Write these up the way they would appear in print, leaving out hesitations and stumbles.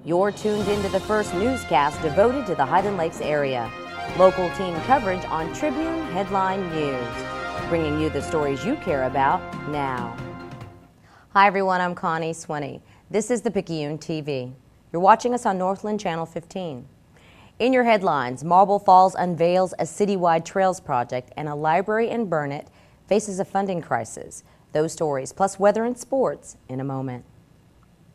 You're tuned into the first newscast devoted to the Highland Lakes area. Local team coverage on Tribune Headline News, bringing you the stories you care about now. Hi everyone, I'm Connie Swinney. This is the Picayune TV. You're watching us on Northland Channel 15. In your headlines, Marble Falls unveils a citywide trails project and a library in Burnett faces a funding crisis. Those stories, plus weather and sports, in a moment.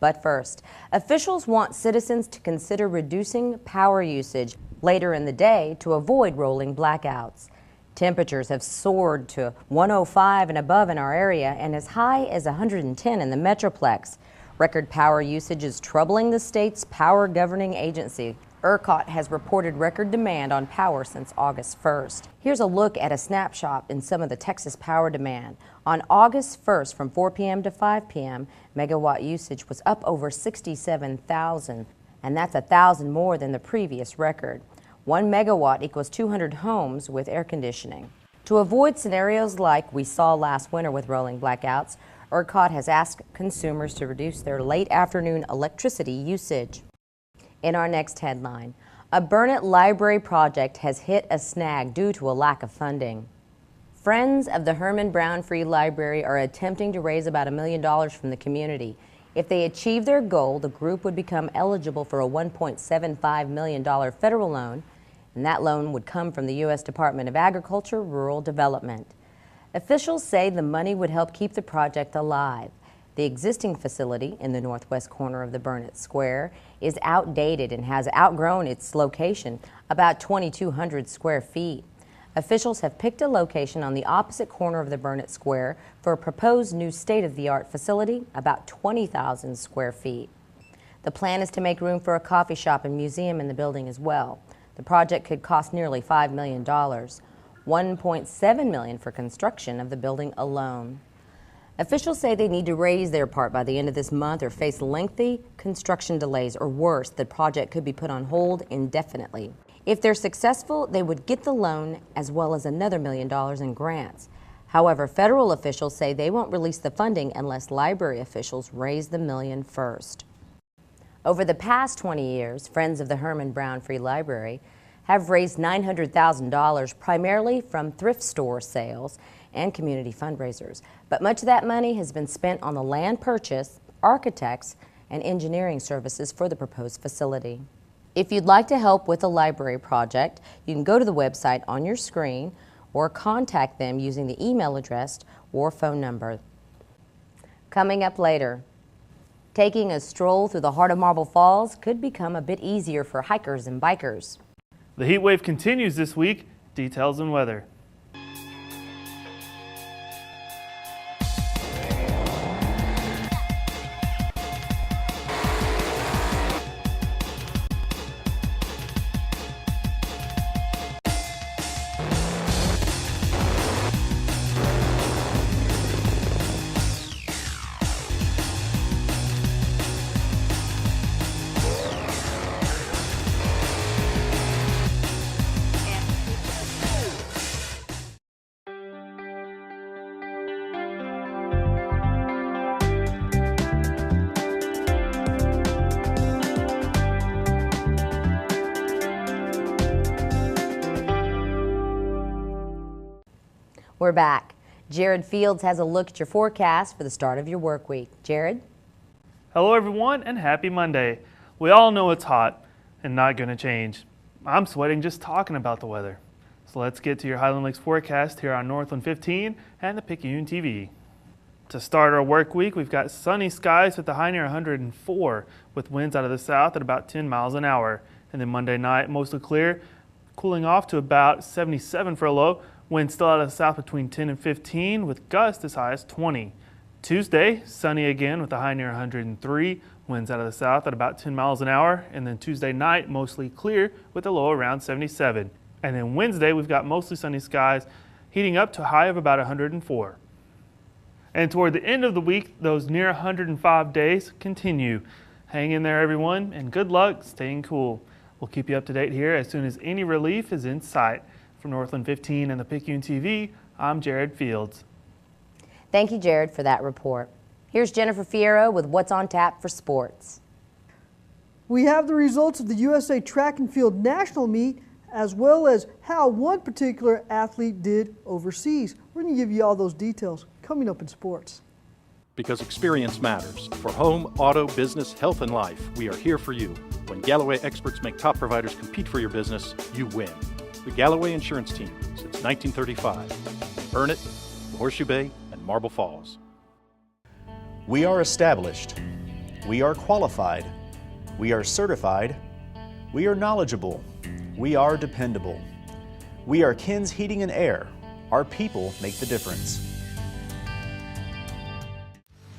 But first, officials want citizens to consider reducing power usage later in the day to avoid rolling blackouts. Temperatures have soared to 105 and above in our area and as high as 110 in the Metroplex. Record power usage is troubling the state's power governing agency. ERCOT has reported record demand on power since August 1st. Here's a look at a snapshot in some of the Texas power demand. On August 1st from 4 p.m. to 5 p.m., megawatt usage was up over 67,000, and that's 1,000 more than the previous record. 1 megawatt equals 200 homes with air conditioning. To avoid scenarios like we saw last winter with rolling blackouts, ERCOT has asked consumers to reduce their late afternoon electricity usage. In our next headline, a Burnett library project has hit a snag due to a lack of funding. Friends of the Herman Brown Free Library are attempting to raise about $1 million from the community. If they achieve their goal, the group would become eligible for a $1.75 million federal loan, and that loan would come from the U.S. Department of Agriculture Rural Development. Officials say the money would help keep the project alive. The existing facility in the northwest corner of the Burnett Square is outdated and has outgrown its location, about 2,200 square feet. Officials have picked a location on the opposite corner of the Burnett Square for a proposed new state-of-the-art facility, about 20,000 square feet. The plan is to make room for a coffee shop and museum in the building as well. The project could cost nearly $5 million, $1.7 million for construction of the building alone. Officials say they need to raise their part by the end of this month or face lengthy construction delays, or worse, the project could be put on hold indefinitely. If they're successful, they would get the loan as well as another $1 million in grants. However, federal officials say they won't release the funding unless library officials raise the $1 million first. Over the past 20 years, Friends of the Herman Brown Free Library have raised $900,000 primarily from thrift store sales and community fundraisers. But much of that money has been spent on the land purchase, architects, and engineering services for the proposed facility. If you'd like to help with the library project, you can go to the website on your screen or contact them using the email address or phone number. Coming up later, taking a stroll through the heart of Marble Falls could become a bit easier for hikers and bikers. The heat wave continues this week. Details and weather. We're back. Jared Fields has a look at your forecast for the start of your work week. Jared? Hello everyone and happy Monday. We all know it's hot and not going to change. I'm sweating just talking about the weather. So let's get to your Highland Lakes forecast here on Northland 15 and the Picayune TV. To start our work week, we've got sunny skies with the high near 104 with winds out of the south at about 10 miles an hour. And then Monday night, mostly clear, cooling off to about 77 for a low. Winds still out of the south between 10 and 15 with gusts as high as 20. Tuesday, sunny again with a high near 103. Winds out of the south at about 10 miles an hour. And then Tuesday night, mostly clear with a low around 77. And then Wednesday, we've got mostly sunny skies, heating up to a high of about 104. And toward the end of the week, those near 105 days continue. Hang in there, everyone, and good luck staying cool. We'll keep you up to date here as soon as any relief is in sight. From Northland 15 and the Picayune TV, I'm Jared Fields. Thank you, Jared, for that report. Here's Jennifer Fierro with what's on tap for sports. We have the results of the USA Track and Field National Meet, as well as how one particular athlete did overseas. We're going to give you all those details coming up in sports. Because experience matters. For home, auto, business, health, and life, we are here for you. When Galloway experts make top providers compete for your business, you win. The Galloway Insurance Team, since 1935. Burnet, Horseshoe Bay, and Marble Falls. We are established. We are qualified. We are certified. We are knowledgeable. We are dependable. We are Ken's Heating and Air. Our people make the difference.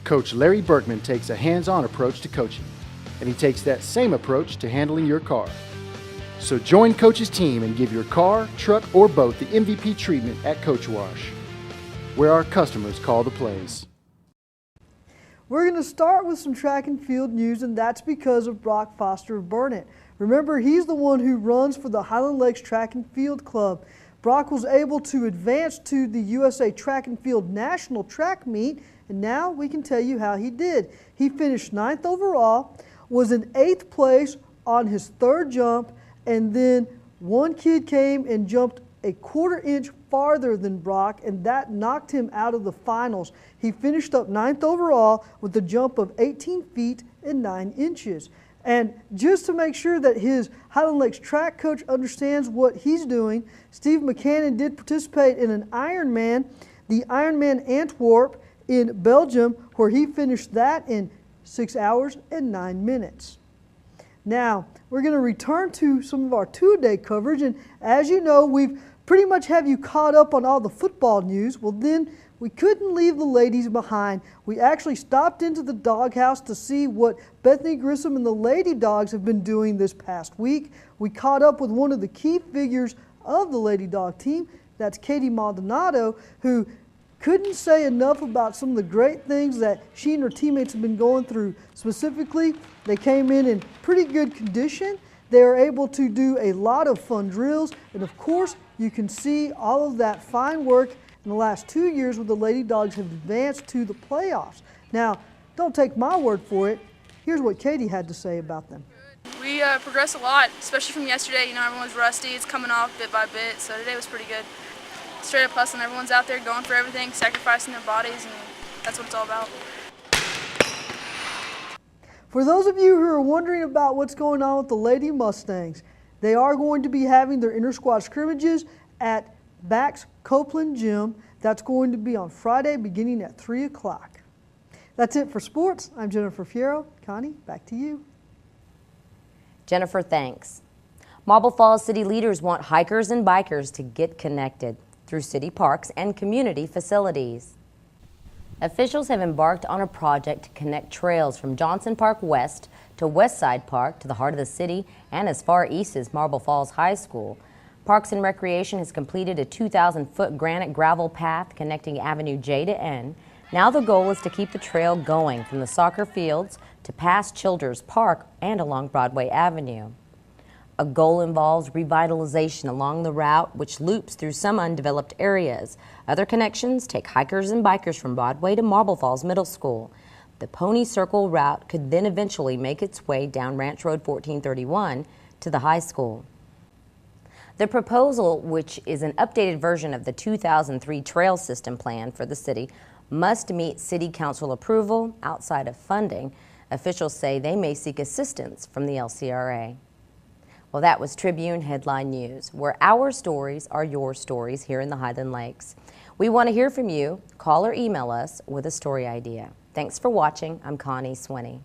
Coach Larry Berkman takes a hands-on approach to coaching, and he takes that same approach to handling your car. So join Coach's team and give your car, truck, or boat the MVP treatment at Coach Wash, where our customers call the plays. We're going to start with some track and field news, and that's because of Brock Foster of Burnet. Remember, he's the one who runs for the Highland Lakes Track and Field Club. Brock was able to advance to the USA Track and Field National Track Meet, and now we can tell you how he did. He finished 9th overall, was in 8th place on his 3rd jump, and then one kid came and jumped a 1/4 inch farther than Brock, and that knocked him out of the finals. He finished up 9th overall with a jump of 18 feet and 9 inches. And just to make sure that his Highland Lakes track coach understands what he's doing, Steve McCannon did participate in an Ironman, the Ironman Antwerp in Belgium, where he finished that in 6 hours and 9 minutes. Now, we're going to return to some of our two-a-day coverage, and as you know, we've pretty much have you caught up on all the football news. Well, then we couldn't leave the ladies behind. We actually stopped into the doghouse to see what Bethany Grissom and the Lady Dogs have been doing this past week. We caught up with one of the key figures of the Lady Dog team. That's Katie Maldonado, who couldn't say enough about some of the great things that she and her teammates have been going through. Specifically, they came in pretty good condition. They are able to do a lot of fun drills, and of course, you can see all of that fine work in the last 2 years where the Lady Dogs have advanced to the playoffs. Now, don't take my word for it. Here's what Katie had to say about them. We progressed a lot, especially from yesterday. You know, everyone's rusty. It's coming off bit by bit, so today was pretty good. Straight up hustling. Everyone's out there going for everything, sacrificing their bodies, and that's what it's all about. For those of you who are wondering about what's going on with the Lady Mustangs, they are going to be having their inter-squad scrimmages at Bax Copeland Gym. That's going to be on Friday beginning at 3 o'clock. That's it for sports. I'm Jennifer Fierro. Connie, back to you. Jennifer, thanks. Marble Falls city leaders want hikers and bikers to get connected through city parks and community facilities. Officials have embarked on a project to connect trails from Johnson Park West to Westside Park to the heart of the city and as far east as Marble Falls High School. Parks and Recreation has completed a 2,000-foot granite gravel path connecting Avenue J to N. Now the goal is to keep the trail going from the soccer fields to past Childers Park and along Broadway Avenue. A goal involves revitalization along the route, which loops through some undeveloped areas. Other connections take hikers and bikers from Broadway to Marble Falls Middle School. The Pony Circle route could then eventually make its way down Ranch Road 1431 to the high school. The proposal, which is an updated version of the 2003 trail system plan for the city, must meet city council approval. Outside of funding, officials say they may seek assistance from the LCRA. Well, that was Tribune Headline News, where our stories are your stories here in the Highland Lakes. We want to hear from you. Call or email us with a story idea. Thanks for watching. I'm Connie Swinney.